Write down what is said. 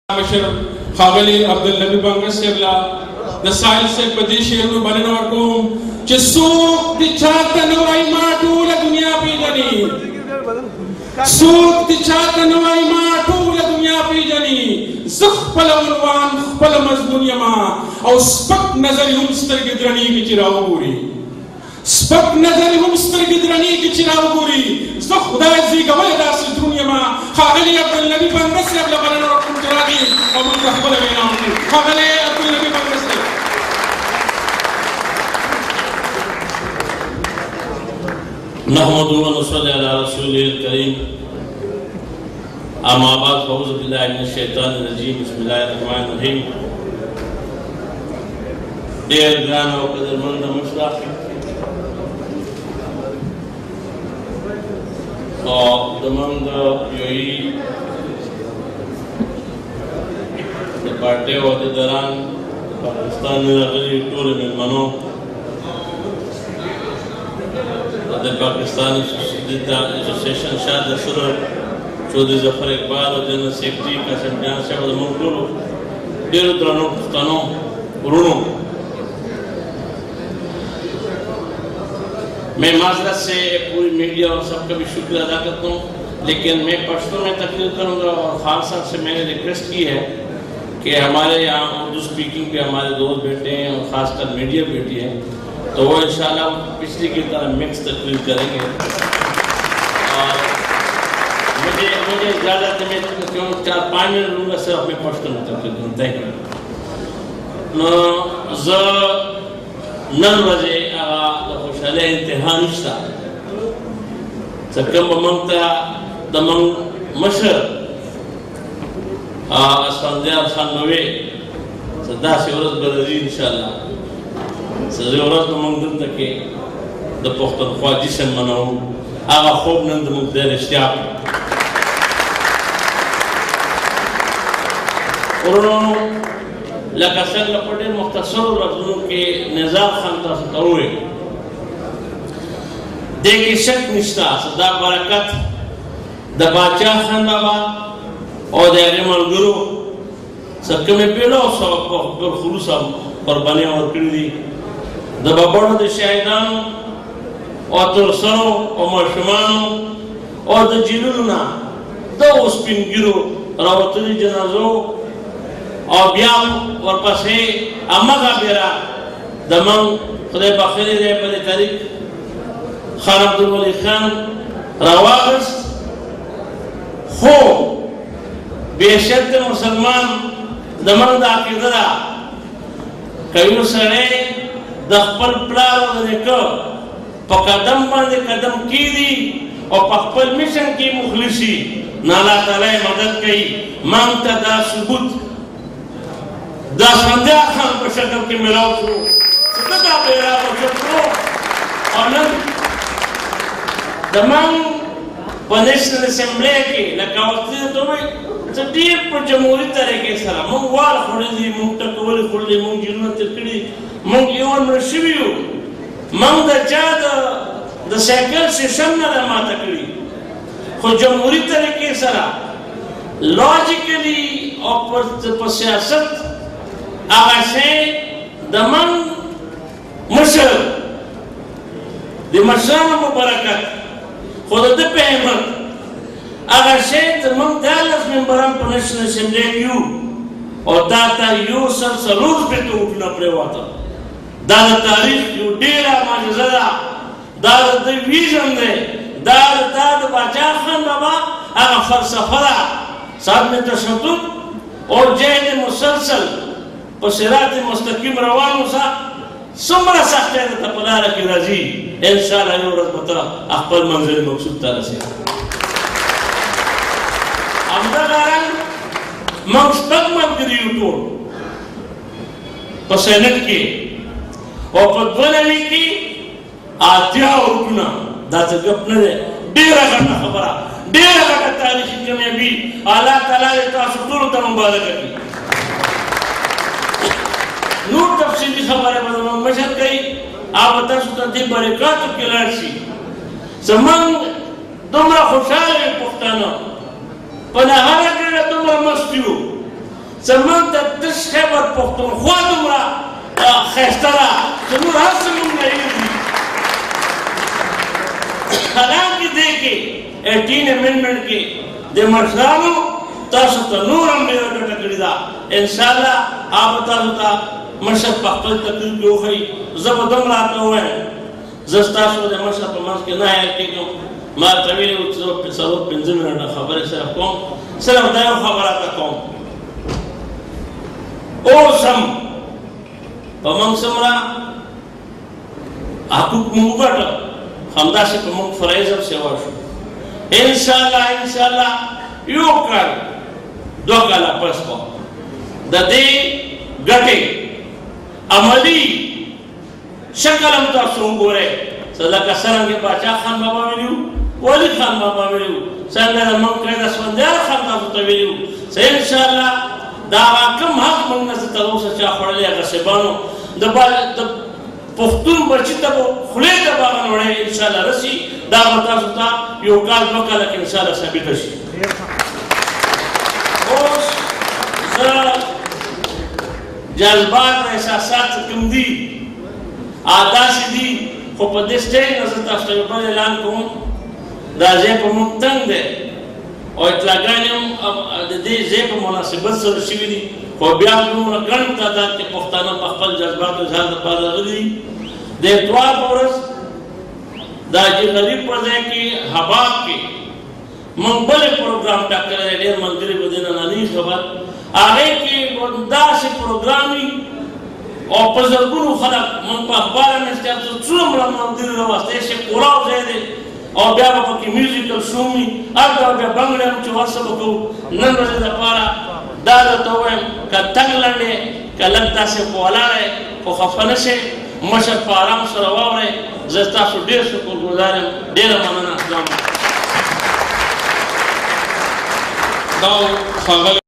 मशर खागली अब्दुल नबी बंगसरला नसाइल से पदेशेर में बनने वालों चिसूक दिचाता नवाई माटू ला दुनिया पे जानी सूक दिचाता नवाई माटू ला दुनिया पे जानी ज़ख पल उन्वान पल मज़लूम यमा और स्पक नज़र युमस्तर की द्रनी की चिराव पूरी स्पक नज़र युमस्तर की द्रनी की चिराव पूरी ज़ख खुदा जी का वल्दा से दुनिया में खागली अब्दुल नबी बंगसरला बनने वालों चरागी और मुस्तक़बल में नाम खागली अब्दुल नबी बंगसरला नहमदु व नसल्ली अला रसूलिल करीम अम्मा बाद फ़ऊज़ु बिल्लाहि मिनश शैतानिर रजीम बिस्मिल्लाहिर रहमानिर रहीम देर ग्रान और कदरमंद मुश्ताक और दमंद योई पार्टी और दौरान पाकिस्तान में अगली टूर में मनो पाकिस्तान एसोसिएशन शायद शुरू चौधरी जफर इकबाल और जनरल सेक्रेटरी का संज्ञान से और मुंगुरु डेढ़ द्रोणों पुस्तकों उरुणों मैं माजरत से पूरी मीडिया और सबका भी शुक्रिया अदा करता हूँ, लेकिन मैं पश्तो में तकरीर करूँगा और खान साहब से मैंने रिक्वेस्ट की है कि हमारे यहाँ उर्दू स्पीकिंग पे हमारे दोस्त बैठे हैं और ख़ासकर मीडिया बैठी है, तो वो इंशाल्लाह पिछली की तरह मिक्स तकरीर करेंगे। और मुझे इजाज़त है, मैं क्यों 4-5 मिनट लूँगा सिर्फ मैं पश्तो में तकरीर करूँ। Thank you. नन वजे खुशहाली इंतहा निश्ता सकम बमंगता दमंग मशर संध्या सानवे सदा सेवरत बदरी इंशाल्लाह सजेवरत बमंगन तके द पुख्तन ख्वाजी से मनाओ आगा खूब नंद मुद्दे इश्तियाक उन्होंने लकासल लपटे मुख्तसर लफ्ज़ों के निज़ाम खानता से करोए देखिए शक निश्ता सदा बरकत दबाचा खान बाबा और देरे मलगुरु सबके में पेलो सब पर खुलूसा कुर्बानी और किल्ली दबाबड़ों दे शाहिदान और तुरसरों और मशमानों और द जिलुलना दो उस्पिन गिरो रावतली जनाज़ों और ब्याम और पसे अम्मा का बेरा दमंग खुदे बखरे रे बड़े तारीख खान अब्दुल वली खान रवागस हो बेशर्त मुसलमान दमंग दा किधरा कयूं सरे दखपल प्लार देखो पकदम बांधे कदम की दी और पकपल मिशन की मुखलिसी नाला ताला मदद कई मांगता दा सुबुत दा संध्या खान पर शक्ल के मिलाओ को सदा बेरा बचतो और दमंग नेशनल असेंबली की लकावती तो में सटीर पर जमहूरी तरीके से मंग वाल खुली मंग टकोले खुली मंग जिन्नत तिकड़ी मंग योन रशिवियो मंग द चाद द साइकिल से शमना मा तकड़ी खो जमहूरी तरीके से लॉजिकली और सियासत आगे दमन मशर दिमशान मुबारकत खुद दे पेमत अगर से दमन दालस मेंबरम नेशनल असेंबली यू और दाता यू सब सलूट पे तो उठना पड़ेगा दादा तारीख यू डेरा माजज़ा दादा दे विजन दे दादा बाचा खान बाबा अगर फलसफा साथ में तशद्दुद और जहद मुसलसल पसिरात मुस्तकीम रवानो सा सुमरा साख्ते न तपदार की रजी इंशाअल्लाह यो रत बता अकबर मंजिल मकसूद तरह से अमदागारन मंगस्तकमल करियो तो पसनत के और पद्वनवी की आत्या उठना दात गपने डेरा करना खबरा डेरा का तारीख में भी अल्लाह ताला ने तासुदुर त मुबारक की नूर तफसीली खबर है बदल मशहद कई आप बता सुता दी बरकत के लाशी समंग तुमरा खुशहाल पुख्ताना पनाहरा के तुमरा मस्तियो زموږ د تش خیبر پښتونخوا دومره ښایسته ده چې نور هر څه موږ نه هېرېږي. حالانکې دې کې 18 امینډمنټ کې د مشرانو تاسو ته نور هم ډېره ګټه کړې ده. انشاءالله هغه به تاسو ته مشر په خپل تقریر کې وښایي. زه به دومره راته ووایم، زه ستاسو د مشر په منځ کې نه حیل کېږم. ما ته ویلي وو چې زه به 4-5 منټه خبرې سره کوم، صرف دا یو خبره ته کوم. اوس هم په موږ څومره حقوق موږ وګټل، همداسې په موږ فرایض هم سیوا شو. انشاءالله یو کال 2 کاله پس به د دې ګټې عملي شکل هم تاسو وګورئ. لکه څرنګه باچا خان بابا ویلي وو، ولي خان بابا ویلي وو، څنګه د موږ قید اسفندیار خان تاسو ته ویلي وو. چې انشاءالله دا کوم حق موږ نه تر اوسه چا خوړلی هغه غصبانو د پښتون بچي ته به خولې ته به هغه نوړی انشاءالله رسي. دا به تاسو ته یو کال 2 کاله کې انشاءالله ثابته شي. اوس زه جذبات او احساسات کوم دي داسې دي، خو په دې سټیج نه زه تاسو ته یو بل اعلان کوم. دا ځای په موږ تنګ دی او اطلاعګانې هم د دې ځای په مناسبت سره شوي دي، خو بیا هم دومره ګڼ تعداد کې پښتانه په خپل جذباتو اظهار لپاره راغلي دي. د اتوار په ورځ دا چې غریب په ځای کې حباب کې موږ بل پروګرام ټاکلی دی، ډېر ملګري به دې نه نه خبر. هغې کې داسې پروګرام وي او په زرګونو خلک موږ په اخبار هم استعمال څومره ملګري راوستی شي، کولاو ځای دی او بیا به پکې میوزیکل شو وي، هلته به بیا بنګړی هم چې ورسه به کوو. نن ورځې دپاره دا درته ووایم که تګ لنډ دی که لږ داسې په ولاړ دی، خو خفه نه شئ، مشر په ارام سره واورئ. زه ستاسو ډېر شکرګزار یم. ډېره مننه. اسلام دا ښاغلی